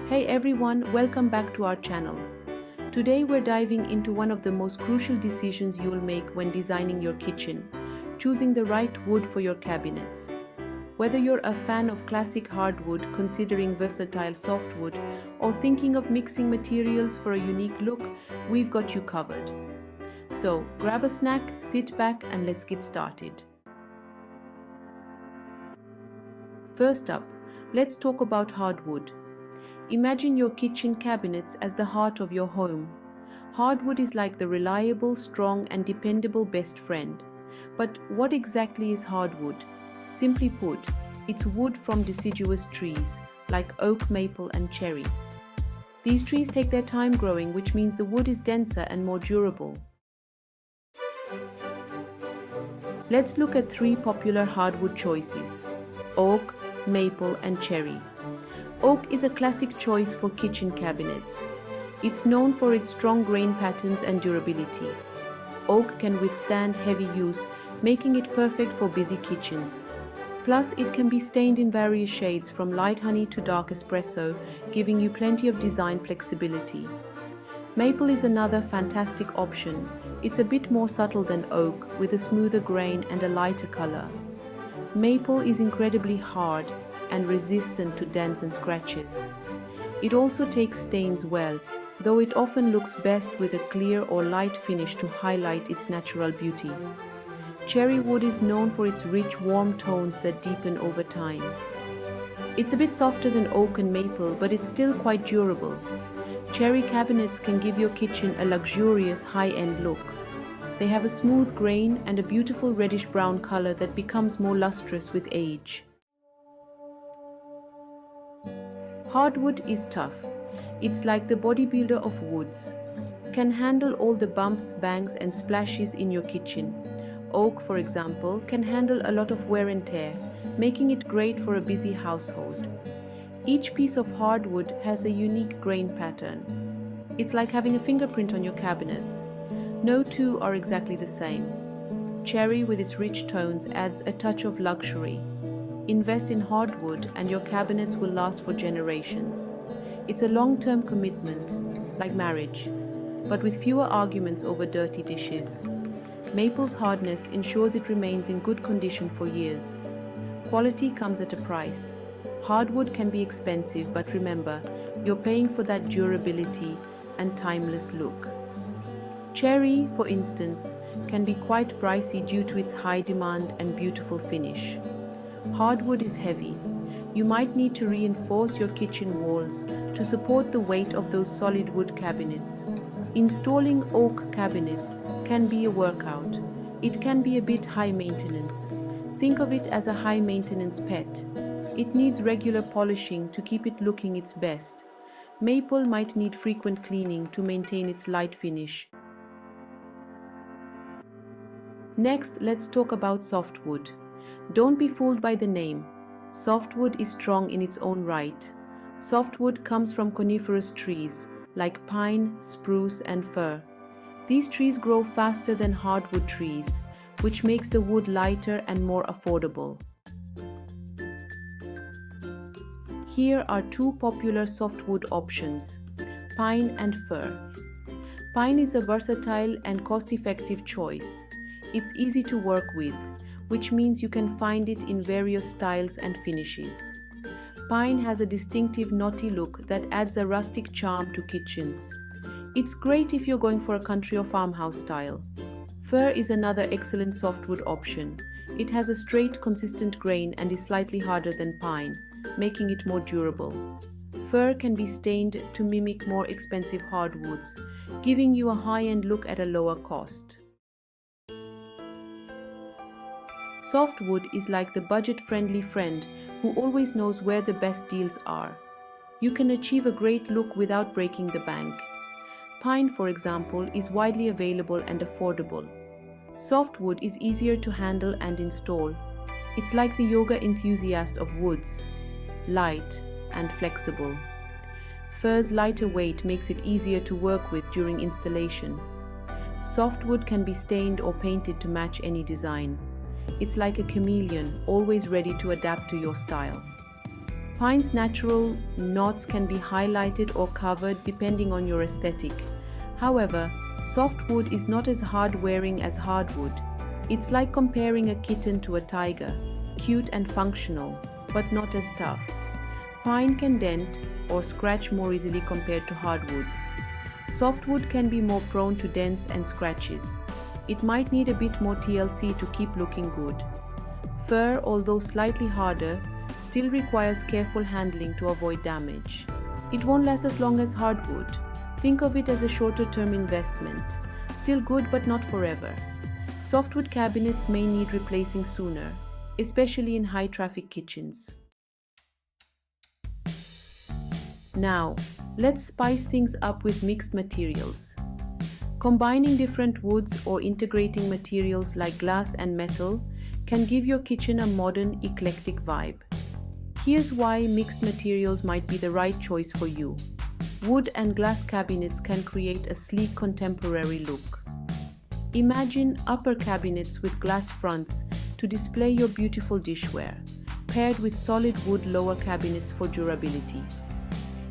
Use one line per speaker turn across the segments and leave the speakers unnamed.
Hey everyone, welcome back to our channel. Today we're diving into one of the most crucial decisions you'll make when designing your kitchen, choosing the right wood for your cabinets. Whether you're a fan of classic hardwood, considering versatile softwood, or thinking of mixing materials for a unique look, we've got you covered. So grab a snack, sit back, and let's get started. First up, let's talk about hardwood. Imagine your kitchen cabinets as the heart of your home. Hardwood is like the reliable, strong, and dependable best friend. But what exactly is hardwood? Simply put, it's wood from deciduous trees, like oak, maple, and cherry. These trees take their time growing, which means the wood is denser and more durable. Let's look at three popular hardwood choices: oak, maple, and cherry. Oak is a classic choice for kitchen cabinets. It's known for its strong grain patterns and durability. Oak can withstand heavy use, making it perfect for busy kitchens. Plus, it can be stained in various shades from light honey to dark espresso, giving you plenty of design flexibility. Maple is another fantastic option. It's a bit more subtle than oak, with a smoother grain and a lighter color. Maple is incredibly hard and resistant to dents and scratches. It also takes stains well, though it often looks best with a clear or light finish to highlight its natural beauty. Cherry wood is known for its rich, warm tones that deepen over time. It's a bit softer than oak and maple, but it's still quite durable. Cherry cabinets can give your kitchen a luxurious, high-end look. They have a smooth grain and a beautiful reddish-brown color that becomes more lustrous with age. Hardwood is tough. It's like the bodybuilder of woods. Can handle all the bumps, bangs, and splashes in your kitchen. Oak, for example, can handle a lot of wear and tear, making it great for a busy household. Each piece of hardwood has a unique grain pattern. It's like having a fingerprint on your cabinets. No two are exactly the same. Cherry, with its rich tones, adds a touch of luxury. Invest in hardwood and your cabinets will last for generations. It's a long-term commitment, like marriage, but with fewer arguments over dirty dishes. Maple's hardness ensures it remains in good condition for years. Quality comes at a price. Hardwood can be expensive, but remember, you're paying for that durability and timeless look. Cherry, for instance, can be quite pricey due to its high demand and beautiful finish. Hardwood is heavy. You might need to reinforce your kitchen walls to support the weight of those solid wood cabinets. Installing oak cabinets can be a workout. It can be a bit high maintenance. Think of it as a high maintenance pet. It needs regular polishing to keep it looking its best. Maple might need frequent cleaning to maintain its light finish. Next, let's talk about softwood. Don't be fooled by the name. Softwood is strong in its own right. Softwood comes from coniferous trees, like pine, spruce, and fir. These trees grow faster than hardwood trees, which makes the wood lighter and more affordable. Here are two popular softwood options: pine and fir. Pine is a versatile and cost-effective choice. It's easy to work with, which means you can find it in various styles and finishes. Pine has a distinctive knotty look that adds a rustic charm to kitchens. It's great if you're going for a country or farmhouse style. Fir is another excellent softwood option. It has a straight, consistent grain and is slightly harder than pine, making it more durable. Fir can be stained to mimic more expensive hardwoods, giving you a high-end look at a lower cost. Softwood is like the budget-friendly friend who always knows where the best deals are. You can achieve a great look without breaking the bank. Pine, for example, is widely available and affordable. Softwood is easier to handle and install. It's like the yoga enthusiast of woods, light and flexible. Fir's lighter weight makes it easier to work with during installation. Softwood can be stained or painted to match any design. It's like a chameleon, always ready to adapt to your style. Pine's natural knots can be highlighted or covered depending on your aesthetic. However, softwood is not as hard-wearing as hardwood. It's like comparing a kitten to a tiger, cute and functional, but not as tough. Pine can dent or scratch more easily compared to hardwoods. Softwood can be more prone to dents and scratches. It might need a bit more TLC to keep looking good. Fir, although slightly harder, still requires careful handling to avoid damage. It won't last as long as hardwood. Think of it as a shorter-term investment. Still good, but not forever. Softwood cabinets may need replacing sooner, especially in high-traffic kitchens. Now, let's spice things up with mixed materials. Combining different woods or integrating materials like glass and metal can give your kitchen a modern, eclectic vibe. Here's why mixed materials might be the right choice for you. Wood and glass cabinets can create a sleek contemporary look. Imagine upper cabinets with glass fronts to display your beautiful dishware, paired with solid wood lower cabinets for durability.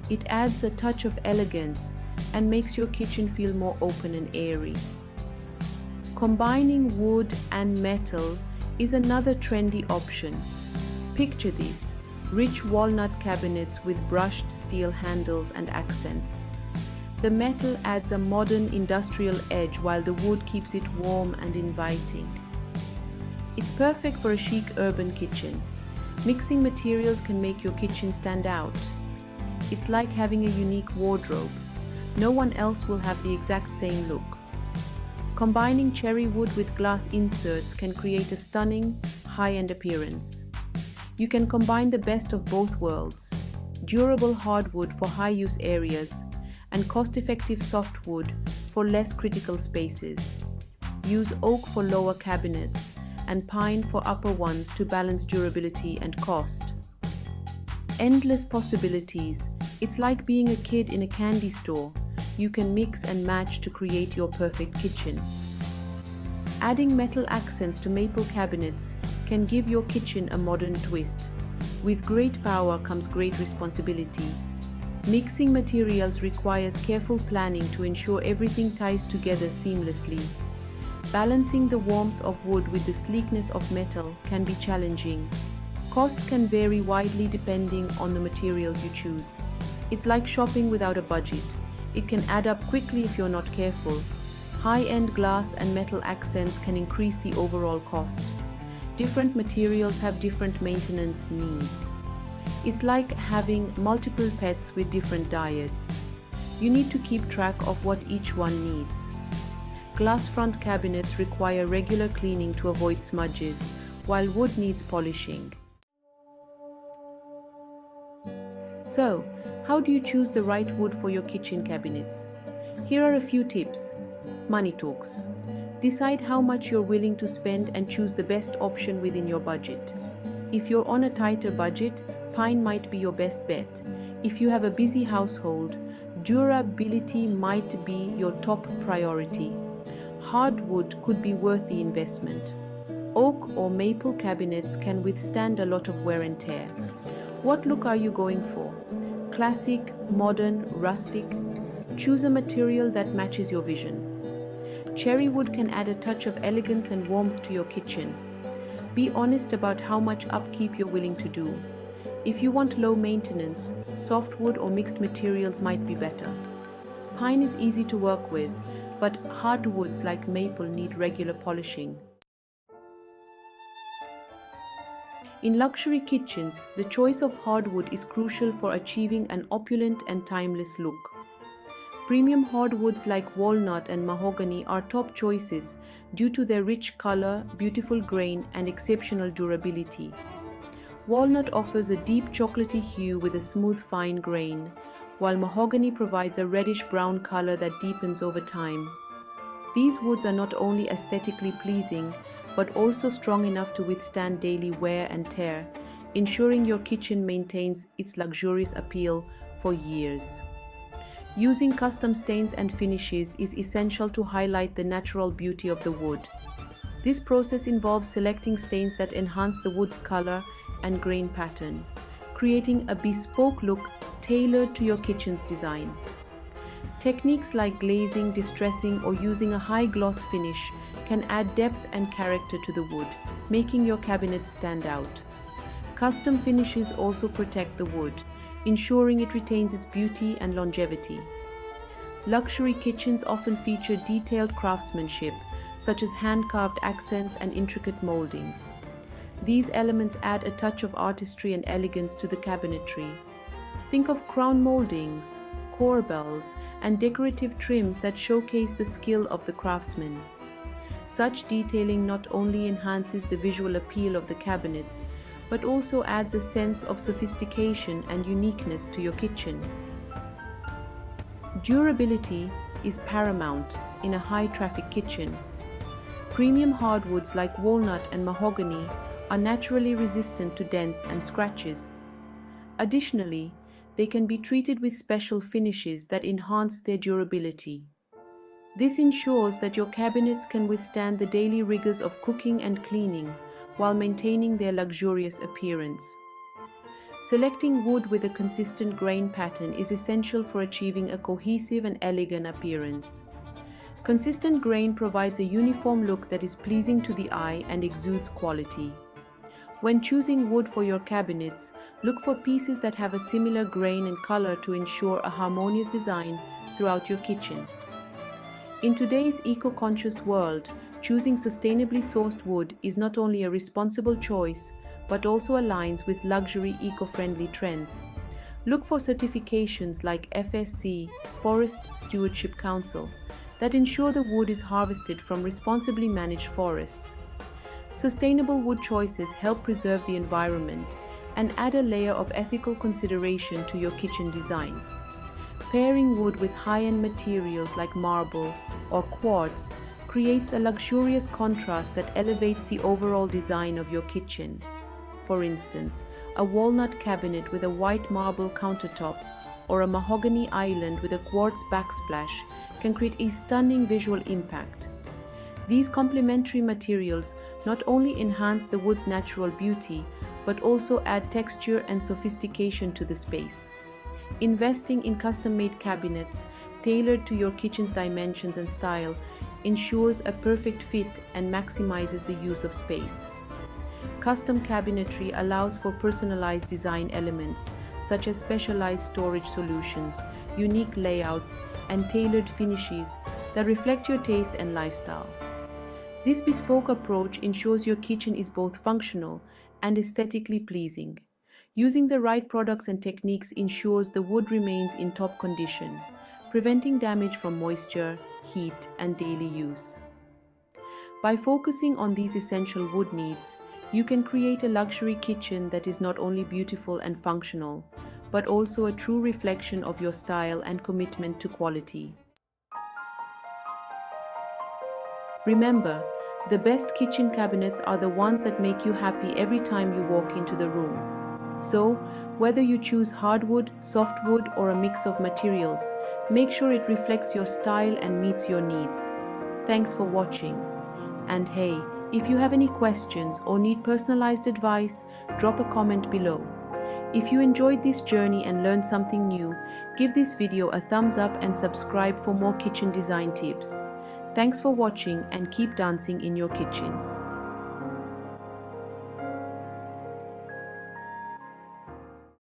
It adds a touch of elegance and makes your kitchen feel more open and airy. Combining wood and metal is another trendy option. Picture this: rich walnut cabinets with brushed steel handles and accents. The metal adds a modern industrial edge while the wood keeps it warm and inviting. It's perfect for a chic urban kitchen. Mixing materials can make your kitchen stand out. It's like having a unique wardrobe. No one else will have the exact same look. Combining cherry wood with glass inserts can create a stunning, high-end appearance. You can combine the best of both worlds: durable hardwood for high-use areas and cost-effective softwood for less critical spaces. Use oak for lower cabinets and pine for upper ones to balance durability and cost. Endless possibilities. It's like being a kid in a candy store. You can mix and match to create your perfect kitchen. Adding metal accents to maple cabinets can give your kitchen a modern twist. With great power comes great responsibility. Mixing materials requires careful planning to ensure everything ties together seamlessly. Balancing the warmth of wood with the sleekness of metal can be challenging. Costs can vary widely depending on the materials you choose. It's like shopping without a budget. It can add up quickly if you're not careful. High-end glass and metal accents can increase the overall cost. Different materials have different maintenance needs. It's like having multiple pets with different diets. You need to keep track of what each one needs. Glass front cabinets require regular cleaning to avoid smudges, while wood needs polishing. So, how do you choose the right wood for your kitchen cabinets? Here are a few tips. Money talks. Decide how much you're willing to spend and choose the best option within your budget. If you're on a tighter budget, pine might be your best bet. If you have a busy household, durability might be your top priority. Hardwood could be worth the investment. Oak or maple cabinets can withstand a lot of wear and tear. What look are you going for? Classic, modern, rustic? Choose a material that matches your vision. Cherry wood can add a touch of elegance and warmth to your kitchen. Be honest about how much upkeep you're willing to do. If you want low maintenance, softwood or mixed materials might be better. Pine is easy to work with, but hardwoods like maple need regular polishing. In luxury kitchens, the choice of hardwood is crucial for achieving an opulent and timeless look. Premium hardwoods like walnut and mahogany are top choices due to their rich color, beautiful grain, and exceptional durability. Walnut offers a deep chocolatey hue with a smooth fine grain, while mahogany provides a reddish-brown color that deepens over time. These woods are not only aesthetically pleasing, but also strong enough to withstand daily wear and tear, ensuring your kitchen maintains its luxurious appeal for years. Using custom stains and finishes is essential to highlight the natural beauty of the wood. This process involves selecting stains that enhance the wood's color and grain pattern, creating a bespoke look tailored to your kitchen's design. Techniques like glazing, distressing, or using a high gloss finish can add depth and character to the wood, making your cabinets stand out. Custom finishes also protect the wood, ensuring it retains its beauty and longevity. Luxury kitchens often feature detailed craftsmanship, such as hand-carved accents and intricate moldings. These elements add a touch of artistry and elegance to the cabinetry. Think of crown moldings, corbels, and decorative trims that showcase the skill of the craftsman. Such detailing not only enhances the visual appeal of the cabinets, but also adds a sense of sophistication and uniqueness to your kitchen. Durability is paramount in a high-traffic kitchen. Premium hardwoods like walnut and mahogany are naturally resistant to dents and scratches. Additionally, they can be treated with special finishes that enhance their durability. This ensures that your cabinets can withstand the daily rigors of cooking and cleaning while maintaining their luxurious appearance. Selecting wood with a consistent grain pattern is essential for achieving a cohesive and elegant appearance. Consistent grain provides a uniform look that is pleasing to the eye and exudes quality. When choosing wood for your cabinets, look for pieces that have a similar grain and color to ensure a harmonious design throughout your kitchen. In today's eco-conscious world, choosing sustainably sourced wood is not only a responsible choice, but also aligns with luxury eco-friendly trends. Look for certifications like FSC, Forest Stewardship Council, that ensure the wood is harvested from responsibly managed forests. Sustainable wood choices help preserve the environment and add a layer of ethical consideration to your kitchen design. Pairing wood with high-end materials like marble or quartz creates a luxurious contrast that elevates the overall design of your kitchen. For instance, a walnut cabinet with a white marble countertop or a mahogany island with a quartz backsplash can create a stunning visual impact. These complementary materials not only enhance the wood's natural beauty, but also add texture and sophistication to the space. Investing in custom-made cabinets tailored to your kitchen's dimensions and style ensures a perfect fit and maximizes the use of space. Custom cabinetry allows for personalized design elements, such as specialized storage solutions, unique layouts, and tailored finishes that reflect your taste and lifestyle. This bespoke approach ensures your kitchen is both functional and aesthetically pleasing. Using the right products and techniques ensures the wood remains in top condition, preventing damage from moisture, heat, and daily use. By focusing on these essential wood needs, you can create a luxury kitchen that is not only beautiful and functional, but also a true reflection of your style and commitment to quality. Remember, the best kitchen cabinets are the ones that make you happy every time you walk into the room. So, whether you choose hardwood, softwood, or a mix of materials, make sure it reflects your style and meets your needs. Thanks for watching. And hey, if you have any questions or need personalized advice, drop a comment below. If you enjoyed this journey and learned something new, give this video a thumbs up and subscribe for more kitchen design tips. Thanks for watching and keep dancing in your kitchens.